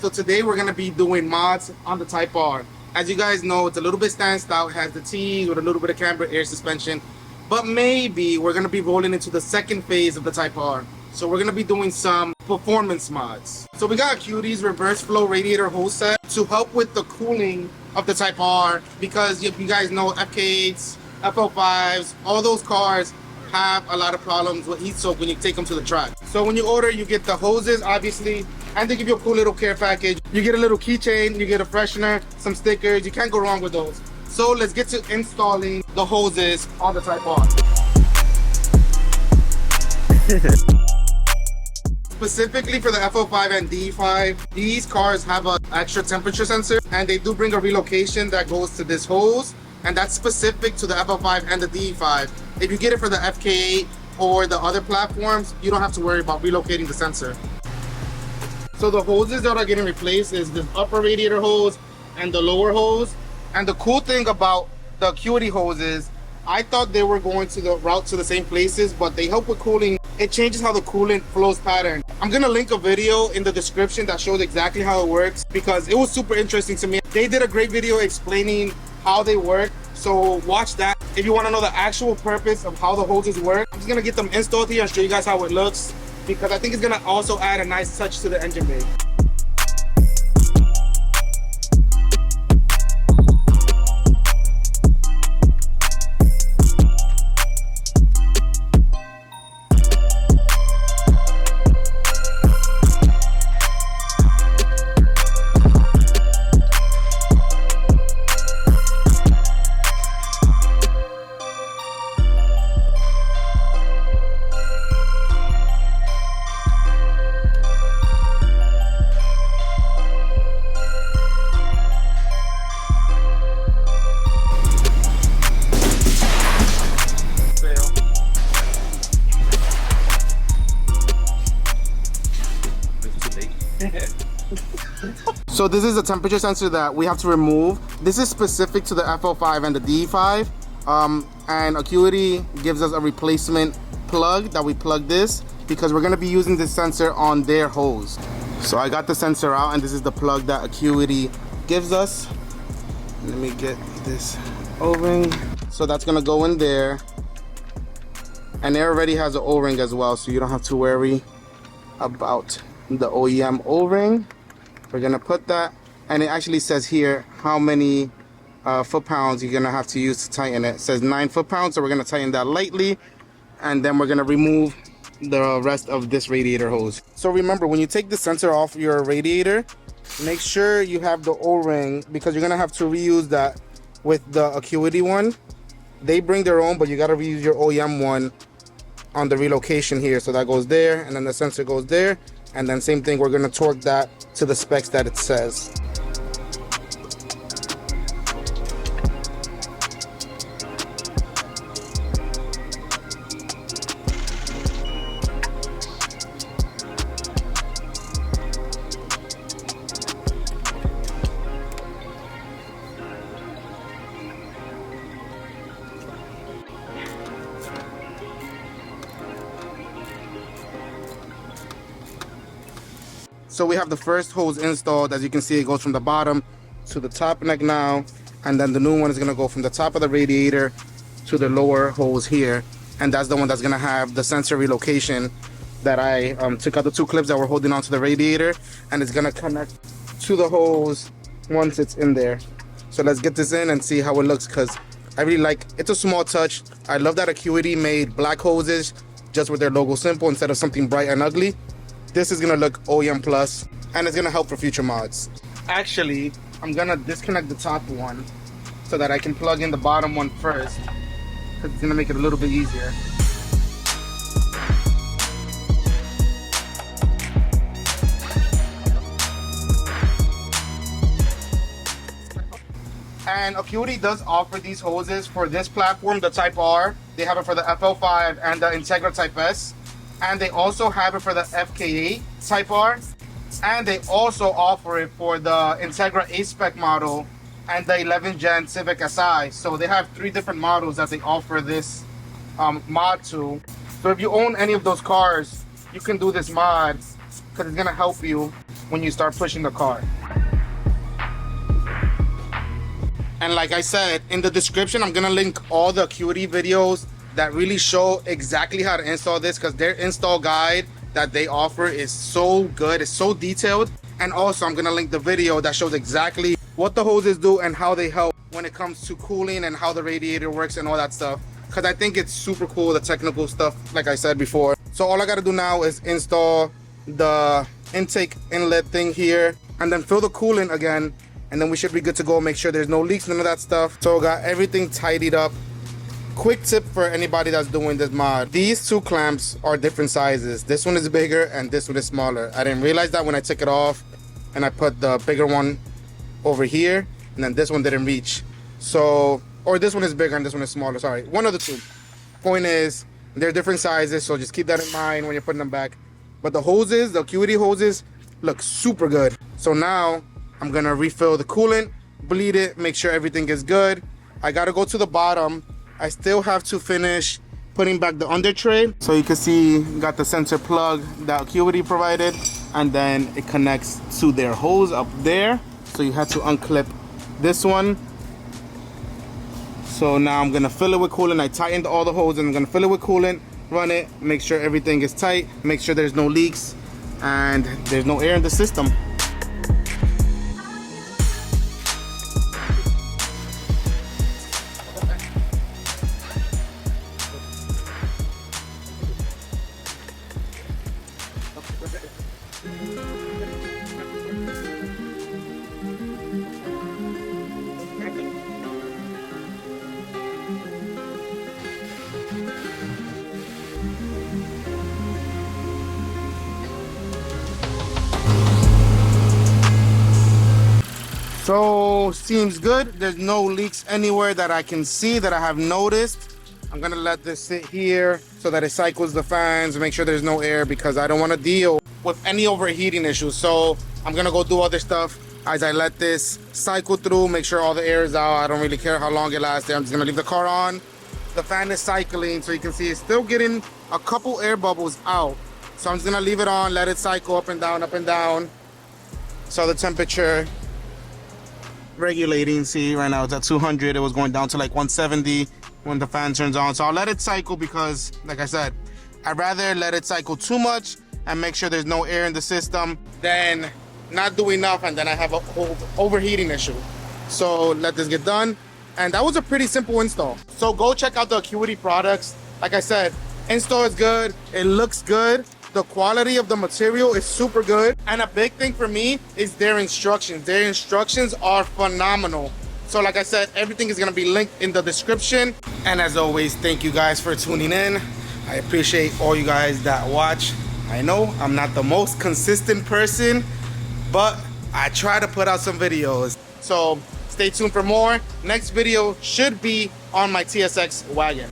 So today we're going to be doing mods on the Type R. As you guys know, it's a little bit stanced out, it has the T's with a little bit of camber air suspension, but maybe we're going to be rolling into the second phase of the Type R. So we're going to be doing some performance mods. So we got Acuity's reverse flow radiator hose set to help with the cooling of the Type R, because if you guys know, FK8s, FL5s, all those cars have a lot of problems with heat soak when you take them to the track. So when you order, you get the hoses, obviously, and they give you a cool little care package. You get a little keychain, you get a freshener, some stickers. You can't go wrong with those. So let's get to installing the hoses on the Type R. Specifically for the FL5 and D5, these cars have an extra temperature sensor, and they do bring a relocation that goes to this hose, and that's specific to the FL5 and the D5. If you get it for the FK8 or the other platforms, you don't have to worry about relocating the sensor. So the hoses that are getting replaced is the upper radiator hose and the lower hose. And the cool thing about the Acuity hoses, I thought they were going to the route to the same places, but they help with cooling. It changes how the coolant flows pattern. I'm gonna link a video in the description that shows exactly how it works, because it was super interesting to me. They did a great video explaining how they work, so watch that if you want to know the actual purpose of how the hoses work. I'm just gonna get them installed here and show you guys how it looks, because I think it's gonna also add a nice touch to the engine bay. So this is a temperature sensor that we have to remove. This is specific to the FL5 and the D5, and Acuity gives us a replacement plug that we plug this, because we're going to be using this sensor on their hose. So I got the sensor out, and this is the plug that Acuity gives us. Let me get this O-ring. So that's going to go in there, and it already has an O-ring as well, so you don't have to worry about the OEM O-ring. We're gonna put that, and it actually says here how many foot-pounds you're gonna have to use to tighten it. It says 9 foot-pounds, so we're gonna tighten that lightly, and then we're gonna remove the rest of this radiator hose. So remember, when you take the sensor off your radiator, make sure you have the O-ring, because you're gonna have to reuse that with the Acuity one. They bring their own, but you gotta reuse your OEM one on the relocation here. So that goes there, and then the sensor goes there, and then same thing, we're gonna torque that to the specs that it says. So we have the first hose installed. As you can see, it goes from the bottom to the top neck now, and then the new one is gonna go from the top of the radiator to the lower hose here, and that's the one that's gonna have the sensor relocation that I took out the 2 clips that were holding onto the radiator, and it's gonna connect to the hose once it's in there. So let's get this in and see how it looks, because I really like, it's a small touch. I love that Acuity made black hoses just with their logo simple instead of something bright and ugly. This is gonna look OEM plus, and it's gonna help for future mods. Actually, I'm gonna disconnect the top one so that I can plug in the bottom one first, because it's gonna make it a little bit easier. And Acuity does offer these hoses for this platform, the Type R. They have it for the FL5 and the Integra Type S. And they also have it for the FK8 Type R, and they also offer it for the Integra A-Spec model and the 11th Gen Civic Si. So they have 3 different models that they offer this mod to. So if you own any of those cars, you can do this mod because it's gonna help you when you start pushing the car. And like I said, in the description, I'm gonna link all the Acuity videos that really show exactly how to install this, because their install guide that they offer is so good, it's so detailed. And also I'm gonna link the video that shows exactly what the hoses do and how they help when it comes to cooling and how the radiator works and all that stuff, because I think it's super cool, the technical stuff, like I said before. So all I gotta do now is install the intake inlet thing here and then fill the coolant again, and then we should be good to go. Make sure there's no leaks, none of that stuff. So got everything tidied up. Quick tip for anybody that's doing this mod, these two clamps are different sizes. This one is bigger and this one is smaller. I didn't realize that when I took it off and I put the bigger one over here, and then this one didn't reach. So, or this one is bigger and this one is smaller, sorry, one of the two. Point is, they're different sizes, so just keep that in mind when you're putting them back. But the hoses, the Acuity hoses, look super good. So now I'm gonna refill the coolant, bleed it, make sure everything is good. I gotta go to the bottom. I still have to finish putting back the under tray. So you can see, got the sensor plug that Acuity provided, and then it connects to their hose up there. So you have to unclip this one. So now I'm gonna fill it with coolant. I tightened all the hoses and I'm gonna fill it with coolant, run it, make sure everything is tight, make sure there's no leaks and there's no air in the system. So seems good. There's no leaks anywhere that I can see that I have noticed. I'm gonna let this sit here so that it cycles the fans, make sure there's no air, because I don't want to deal with any overheating issues. So I'm gonna go do other stuff as I let this cycle through, make sure all the air is out. I don't really care how long it lasts. I'm just gonna leave the car on. The fan is cycling, so you can see it's still getting a couple air bubbles out. So I'm just gonna leave it on, let it cycle up and down. So the temperature regulating, see right now it's at 200. It was going down to like 170 when the fan turns on. So I'll let it cycle because, like I said, I'd rather let it cycle too much and make sure there's no air in the system than not do enough and then I have a whole overheating issue. So let this get done. And that was a pretty simple install. So go check out the Acuity products. Like I said, install is good, it looks good. The quality of the material is super good. And a big thing for me is their instructions. Their instructions are phenomenal. So like I said, everything is gonna be linked in the description. And as always, thank you guys for tuning in. I appreciate all you guys that watch. I know I'm not the most consistent person, but I try to put out some videos. So stay tuned for more. Next video should be on my TSX wagon.